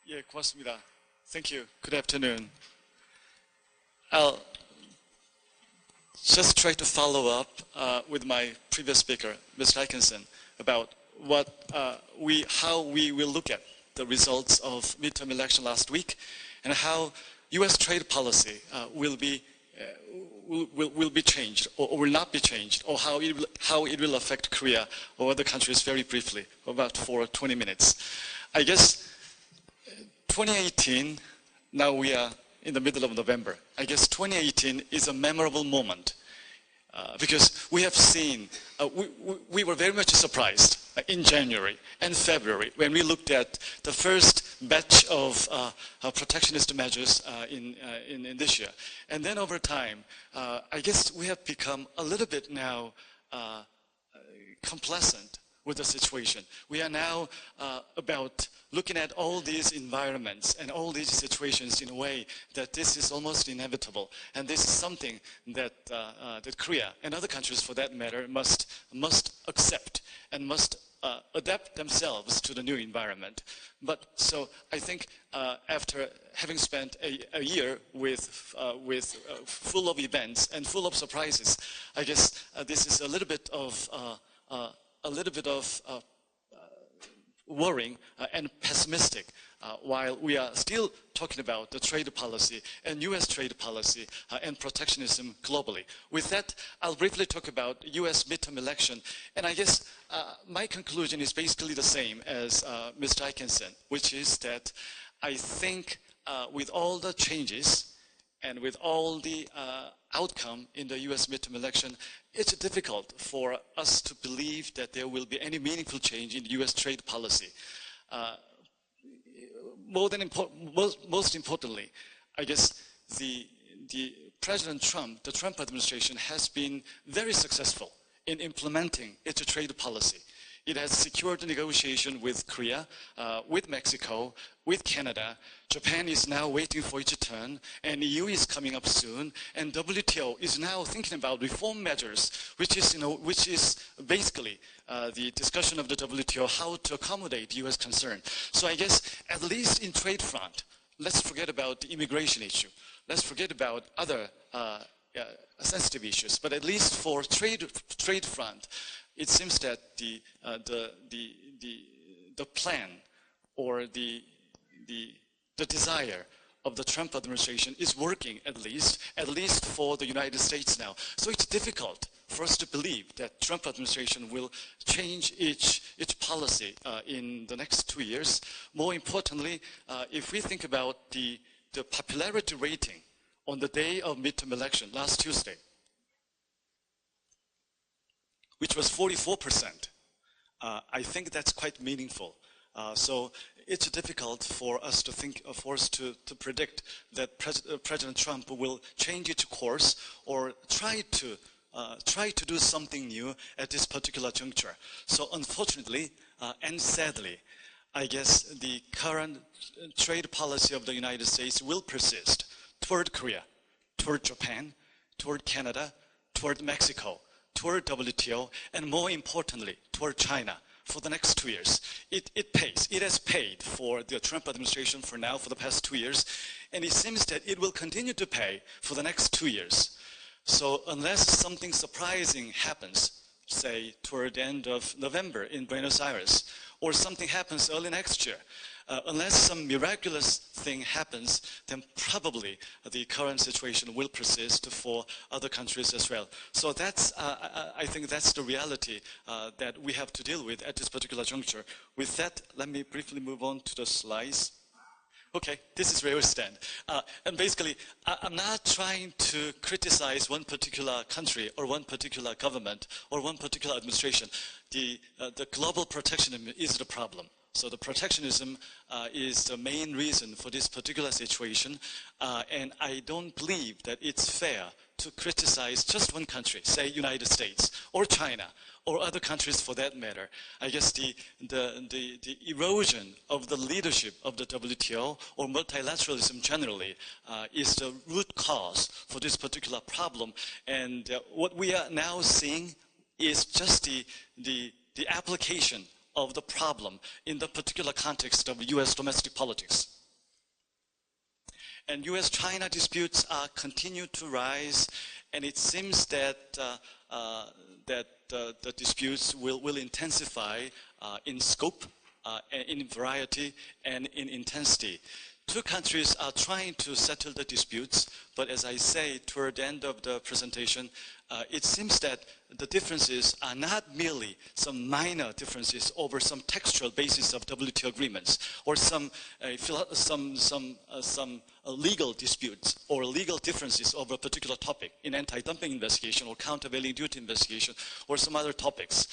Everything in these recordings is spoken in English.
예, 고맙습니다. Thank you. Good afternoon. I'll just try to follow up with my previous speaker, Mr. Atkinson, about how we will look at the results of midterm election last week and how U.S. trade policy will be changed or will not be changed, or how it will affect Korea or other countries very briefly, about for 20 minutes. I guess 2018, now we are in the middle of November. I guess 2018 is a memorable moment because we have seen, we were very much surprised in January and February when we looked at the first batch of protectionist measures in this year. And then over time, I guess we have become a little bit now complacent with the situation. We are now about looking at all these environments and all these situations in a way that this is almost inevitable. And this is something that, that Korea and other countries for that matter must accept and must adapt themselves to the new environment. But so I think after having spent a year with full of events and full of surprises, I guess this is a little bit of worrying and pessimistic while we are still talking about the trade policy and U.S. trade policy and protectionism globally. With that, I'll briefly talk about U.S. midterm election. And I guess my conclusion is basically the same as Mr. Atkinson, which is that I think with all the changes and with all the outcome in the U.S. midterm election, it's difficult for us to believe that there will be any meaningful change in U.S. trade policy. Most importantly, I guess the President Trump, the Trump administration has been very successful in implementing its trade policy. It has secured a negotiation with Korea, with Mexico, with Canada. Japan is now waiting for its turn, and EU is coming up soon, and WTO is now thinking about reform measures, which is basically the discussion of the WTO, how to accommodate U.S. concern. So I guess at least in trade front, let's forget about the immigration issue. Let's forget about other sensitive issues. But at least for trade front, it seems that the plan or the desire of the Trump administration is working at least for the United States now. So it's difficult for us to believe that Trump administration will change its policy in the next 2 years. More importantly, if we think about the popularity rating on the day of midterm election last Tuesday, which was 44%. I think that's quite meaningful. So it's difficult for us to think, for us to predict that President Trump will change its course or try to do something new at this particular juncture. So unfortunately and sadly, I guess the current trade policy of the United States will persist toward Korea, toward Japan, toward Canada, toward Mexico, toward WTO, and more importantly, toward China for the next 2 years. It pays. It has paid for the Trump administration for now, for the past 2 years, and it seems that it will continue to pay for the next 2 years. So unless something surprising happens, say toward the end of November in Buenos Aires, or something happens early next year, unless some miraculous thing happens, then probably the current situation will persist for other countries as well. So that's, I think that's the reality that we have to deal with at this particular juncture. With that, let me briefly move on to the slides. Okay, this is where we stand. And basically, I'm not trying to criticize one particular country or one particular government or one particular administration. The global protectionism is the problem. So the protectionism is the main reason for this particular situation, and I don't believe that it's fair to criticize just one country, say United States or China or other countries for that matter. I guess the erosion of the leadership of the WTO or multilateralism generally is the root cause for this particular problem, and what we are now seeing is just the application of the problem in the particular context of U.S. domestic politics. And U.S.-China disputes continue to rise, and it seems that the disputes will intensify in scope, in variety, and in intensity. Two countries are trying to settle the disputes, but as I say toward the end of the presentation, it seems that the differences are not merely some minor differences over some textual basis of WTO agreements or some legal disputes or legal differences over a particular topic in anti-dumping investigation or countervailing duty investigation or some other topics.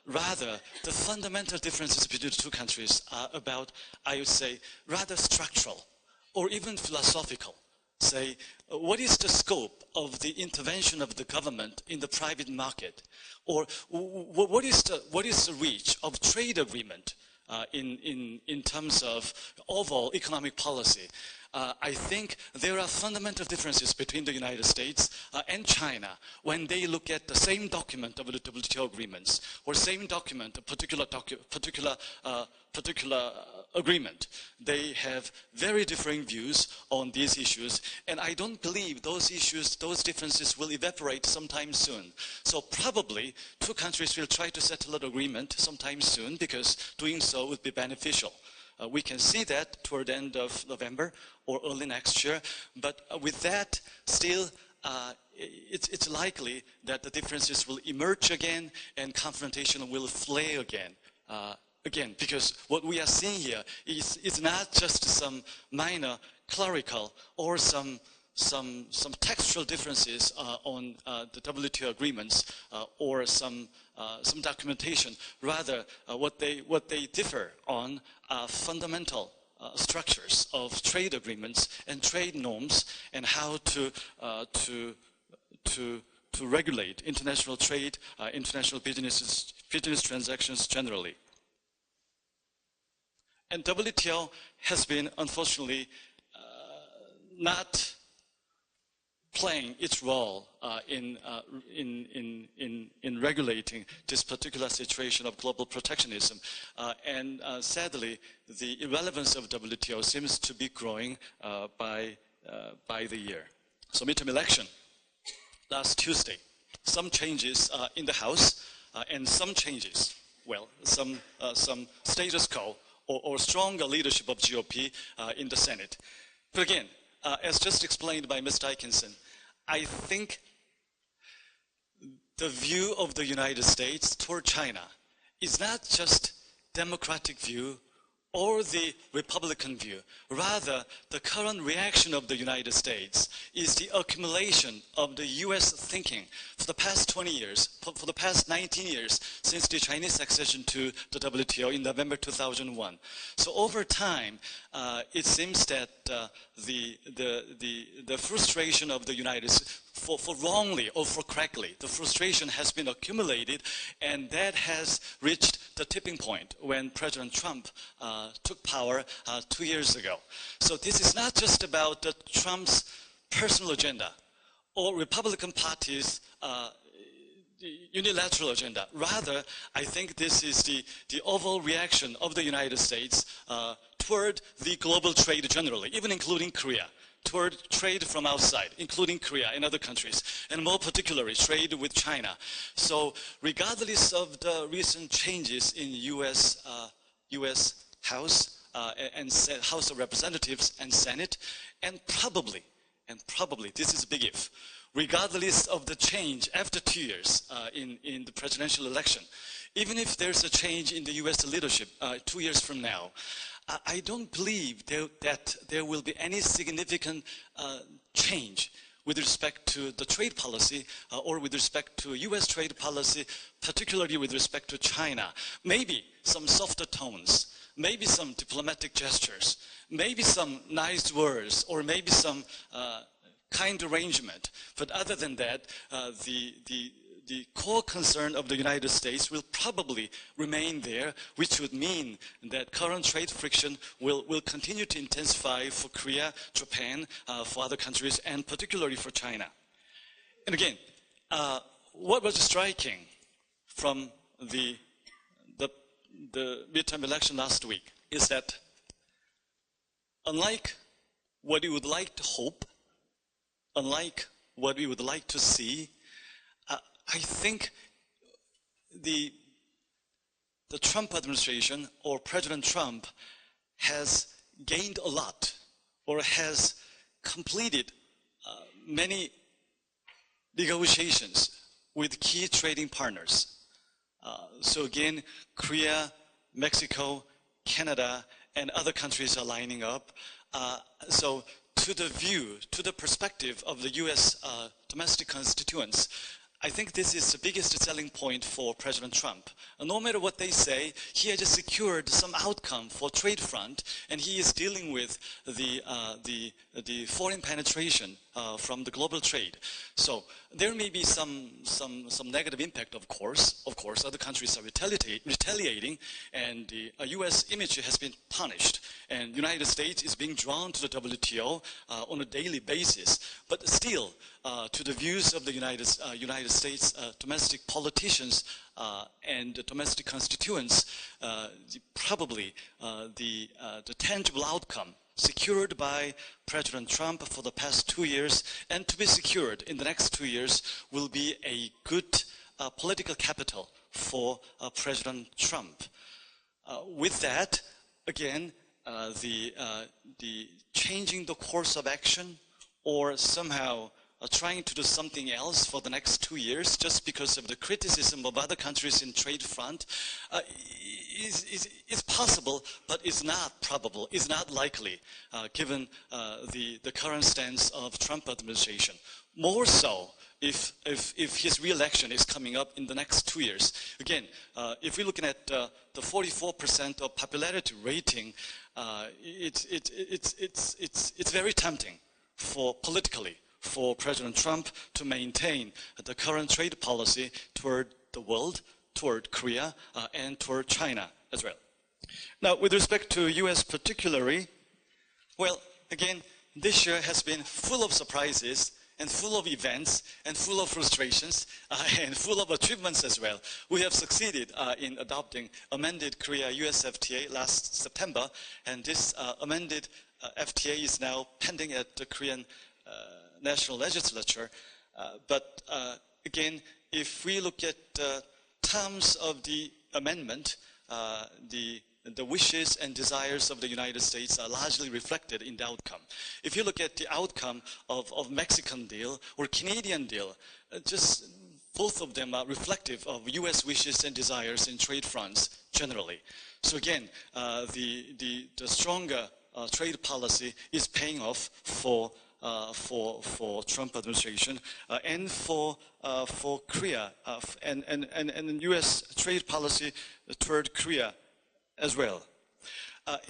Rather, the fundamental differences between the two countries are about, I would say, rather structural or even philosophical. Say, what is the scope of the intervention of the government in the private market? Or what is the reach of trade agreement in terms of overall economic policy? I think there are fundamental differences between the United States and China when they look at the same document of the WTO agreements or same document, a particular agreement. They have very differing views on these issues, and I don't believe those issues, those differences will evaporate sometime soon. So probably two countries will try to settle an agreement sometime soon because doing so would be beneficial. We can see that toward the end of November or early next year, but with that, still, it's likely that the differences will emerge again and confrontation will flare again. Because what we are seeing here is not just some minor clerical or some textual differences on the WTO agreements or some documentation. Rather, what they differ on are fundamental structures of trade agreements and trade norms and how to regulate international trade, international business transactions generally. And WTO has been, unfortunately, not playing its role in regulating this particular situation of global protectionism. And sadly, the irrelevance of WTO seems to be growing by the year. So midterm election, last Tuesday, some changes in the House and some changes, well, some status quo or stronger leadership of GOP in the Senate. But again, as just explained by Ms. Dickinson, I think the view of the United States toward China is not just democratic view or the Republican view. Rather, the current reaction of the United States is the accumulation of the U.S. thinking for the past 20 years, for the past 19 years, since the Chinese accession to the WTO in November 2001. So over time, it seems that the frustration of the United States, for wrongly or for correctly, the frustration has been accumulated, and that has reached the tipping point when President Trump took power 2 years ago. So this is not just about Trump's personal agenda or Republican Party's unilateral agenda. Rather, I think this is the overall reaction of the United States toward the global trade generally, even including Korea, toward trade from outside, including Korea and other countries, and more particularly trade with China. So regardless of the recent changes in U.S. House and House of Representatives and Senate, and probably, this is a big if, regardless of the change after 2 years in the presidential election, even if there's a change in the U.S. leadership 2 years from now, I don't believe that there will be any significant change with respect to the trade policy or with respect to U.S. trade policy, particularly with respect to China. Maybe some softer tones, maybe some diplomatic gestures, maybe some nice words, or maybe some kind arrangement. But other than that, the core concern of the United States will probably remain there, which would mean that current trade friction will continue to intensify for Korea, Japan, for other countries, and particularly for China. And again, what was striking from the the midterm election last week is that unlike what we would like to hope, unlike what we would like to see, I think the Trump administration or President Trump has gained a lot or has completed many negotiations with key trading partners. So again, Korea, Mexico, Canada, and other countries are lining up. So to the perspective of the US domestic constituents, I think this is the biggest selling point for President Trump. No matter what they say, he has secured some outcome for trade front, and he is dealing with the foreign penetration from the global trade. So there may be some negative impact, of course. Of course, other countries are retaliating, and the US image has been punished, and the United States is being drawn to the WTO on a daily basis. But still, to the views of the United States domestic politicians and the domestic constituents, probably the tangible outcome secured by President Trump for the past 2 years and to be secured in the next 2 years will be a good political capital for President Trump. With that, again, the changing the course of action or somehow trying to do something else for the next 2 years just because of the criticism of other countries in trade front is possible, but is not probable, is not likely, given the current stance of Trump administration. More so if his re-election is coming up in the next 2 years. Again, if we're looking at the 44% of popularity rating, it's very tempting politically for President Trump to maintain the current trade policy toward the world, toward Korea, and toward China as well. Now, with respect to US particularly, well, again, this year has been full of surprises and full of events and full of frustrations and full of achievements as well. We have succeeded in adopting amended Korea-US FTA last September, and this amended FTA is now pending at the Korean National Legislature. But again, if we look at terms of the amendment, the wishes and desires of the United States are largely reflected in the outcome. If you look at the outcome of Mexican deal or Canadian deal, just both of them are reflective of US wishes and desires in trade fronts generally. So again, the stronger trade policy is paying off for Trump administration and for Korea and U.S. trade policy toward Korea as well.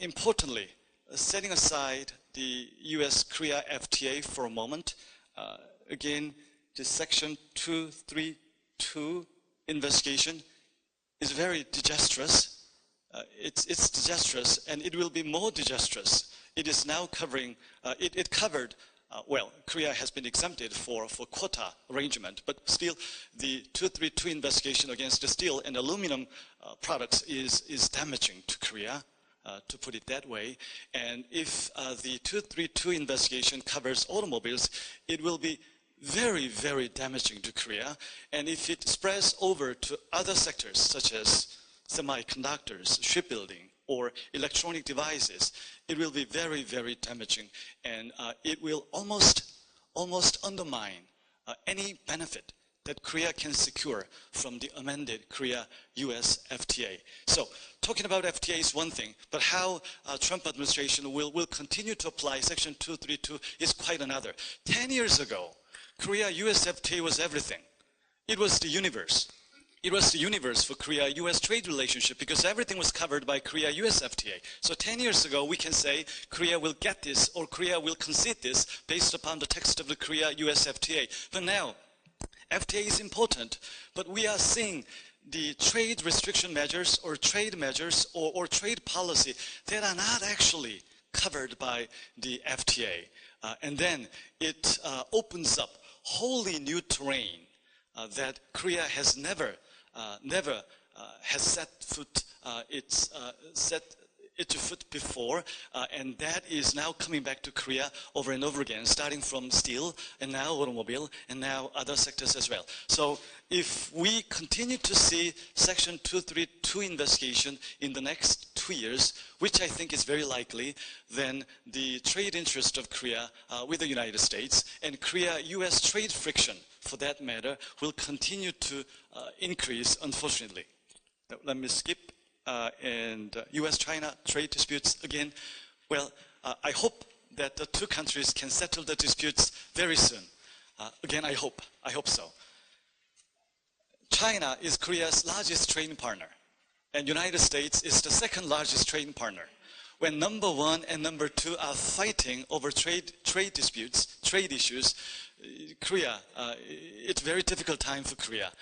Importantly, setting aside the U.S.-Korea FTA for a moment, again, the Section 232 investigation is very disastrous. It's disastrous, and it will be more disastrous. It is now covering, it covered, well, Korea has been exempted for quota arrangement, but still the 232 investigation against the steel and aluminum products is damaging to Korea, to put it that way. And if the 232 investigation covers automobiles, it will be very, very damaging to Korea. And if it spreads over to other sectors, such as semiconductors, shipbuilding, or electronic devices, it will be very, very damaging, and it will almost undermine any benefit that Korea can secure from the amended Korea-US FTA. So, talking about FTA is one thing, but how Trump administration will continue to apply Section 232 is quite another. 10 years ago, Korea-US FTA was everything. It was the universe. It was the universe for Korea-US trade relationship because everything was covered by Korea-US FTA. So 10 years ago, we can say Korea will get this or Korea will concede this based upon the text of the Korea-US FTA. But now, FTA is important, but we are seeing the trade restriction measures or trade measures or trade policy that are not actually covered by the FTA. And then it opens up wholly new terrain that Korea has never has set its foot before, and that is now coming back to Korea over and over again, starting from steel, and now automobile, and now other sectors as well. So if we continue to see Section 232 investigation in the next 2 years, which I think is very likely, then the trade interest of Korea with the United States and Korea-US trade friction, for that matter, will continue to increase, unfortunately. Now, let me skip. And US-China trade disputes again. Well, I hope that the two countries can settle the disputes very soon. Again, I hope so. China is Korea's largest trading partner, and United States is the second largest trading partner. When number one and number two are fighting over trade disputes, trade issues, Korea, it's a very difficult time for Korea.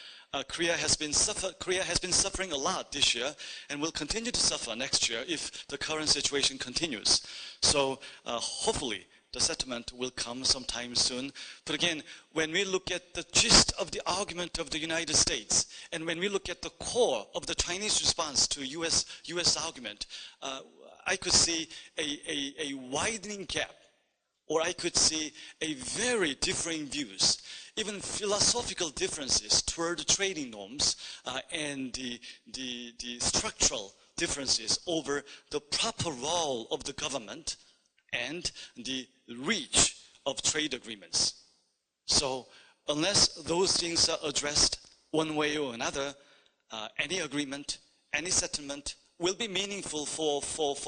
Korea has been suffering a lot this year and will continue to suffer next year if the current situation continues. So hopefully the settlement will come sometime soon. But again, when we look at the gist of the argument of the United States, and when we look at the core of the Chinese response to US argument, I could see a widening gap, or I could see a very differing views, even philosophical differences toward trading norms and the structural differences over the proper role of the government and the reach of trade agreements. So unless those things are addressed one way or another, any agreement, any settlement will be meaningful for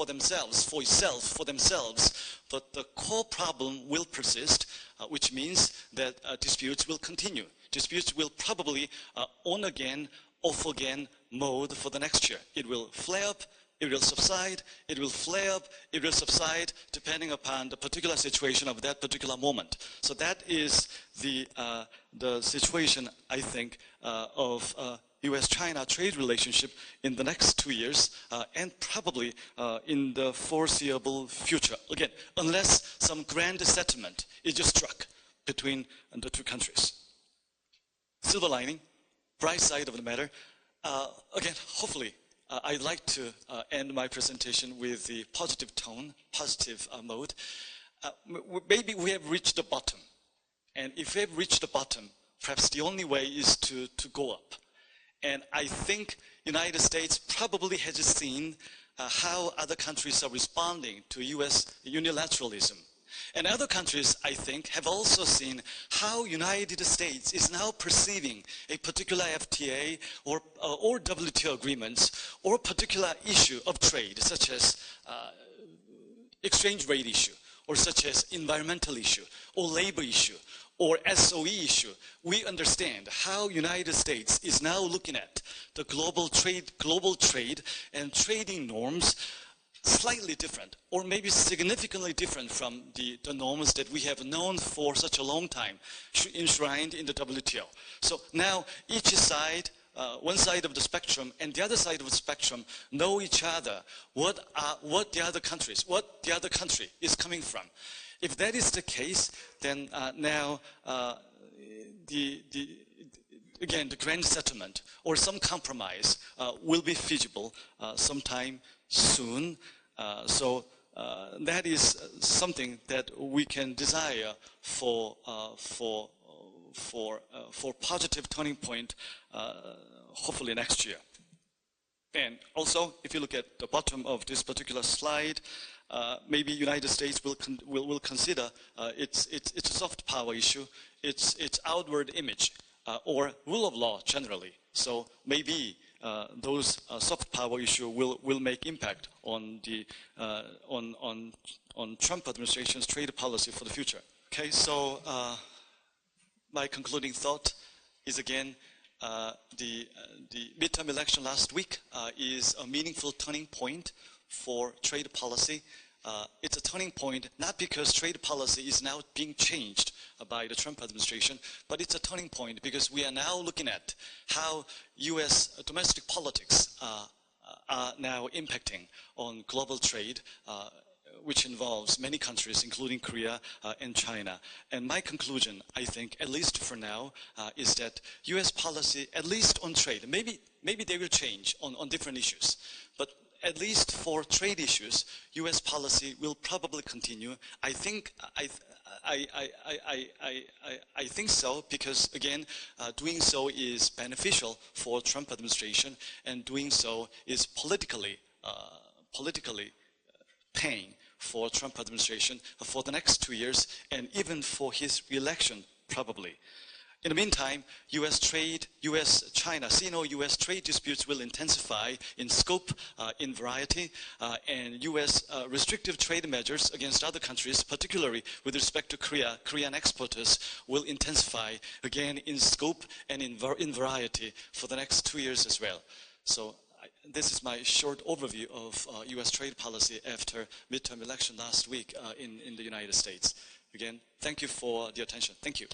themselves, for themselves, but the core problem will persist, which means that disputes will continue. Disputes will probably on again, off again mode for the next year. It will flare up, it will subside, it will flare up, it will subside, depending upon the particular situation of that particular moment. So that is the situation, I think, of US-China trade relationship in the next 2 years and probably in the foreseeable future. Again, unless some grand settlement is just struck between the two countries. Silver lining, bright side of the matter. Again, hopefully, I'd like to end my presentation with the positive tone, positive mode. Maybe we have reached the bottom. And if we have reached the bottom, perhaps the only way is to go up. And I think United States probably has seen how other countries are responding to US unilateralism. And other countries, I think, have also seen how United States is now perceiving a particular FTA or WTO agreements or a particular issue of trade, such as exchange rate issue, or such as environmental issue, or labor issue, or SOE issue. We understand how United States is now looking at the global trade and trading norms slightly different, or maybe significantly different from the norms that we have known for such a long time, enshrined in the WTO. So now each side, one side of the spectrum and the other side of the spectrum know each other, what the other country is coming from. If that is the case, then now again, the grand settlement or some compromise will be feasible sometime soon. So that is something that we can desire for positive turning point, hopefully next year. And also, if you look at the bottom of this particular slide, maybe United States will consider it's a soft power issue, its outward image, or rule of law generally. So maybe those soft power issue will make impact on the on Trump administration's trade policy for the future. Okay, so my concluding thought is again the midterm election last week is a meaningful turning point for trade policy. It's a turning point not because trade policy is now being changed by the Trump administration, but it's a turning point because we are now looking at how US domestic politics are now impacting on global trade, which involves many countries, including Korea and China. And my conclusion, I think, at least for now, is that U.S. policy, at least on trade, maybe they will change on different issues, but at least for trade issues, U.S. policy will probably continue. I think so because, again, doing so is beneficial for Trump administration, and doing so is politically paying for Trump administration for the next 2 years, and even for his re-election, probably. In the meantime, U.S.-China, Sino-U.S. trade disputes will intensify in scope, in variety, and U.S. Restrictive trade measures against other countries, particularly with respect to Korean exporters, will intensify again in scope and in variety for the next 2 years as well. So this is my short overview of U.S. trade policy after midterm election last week in the United States. Again, thank you for the attention. Thank you.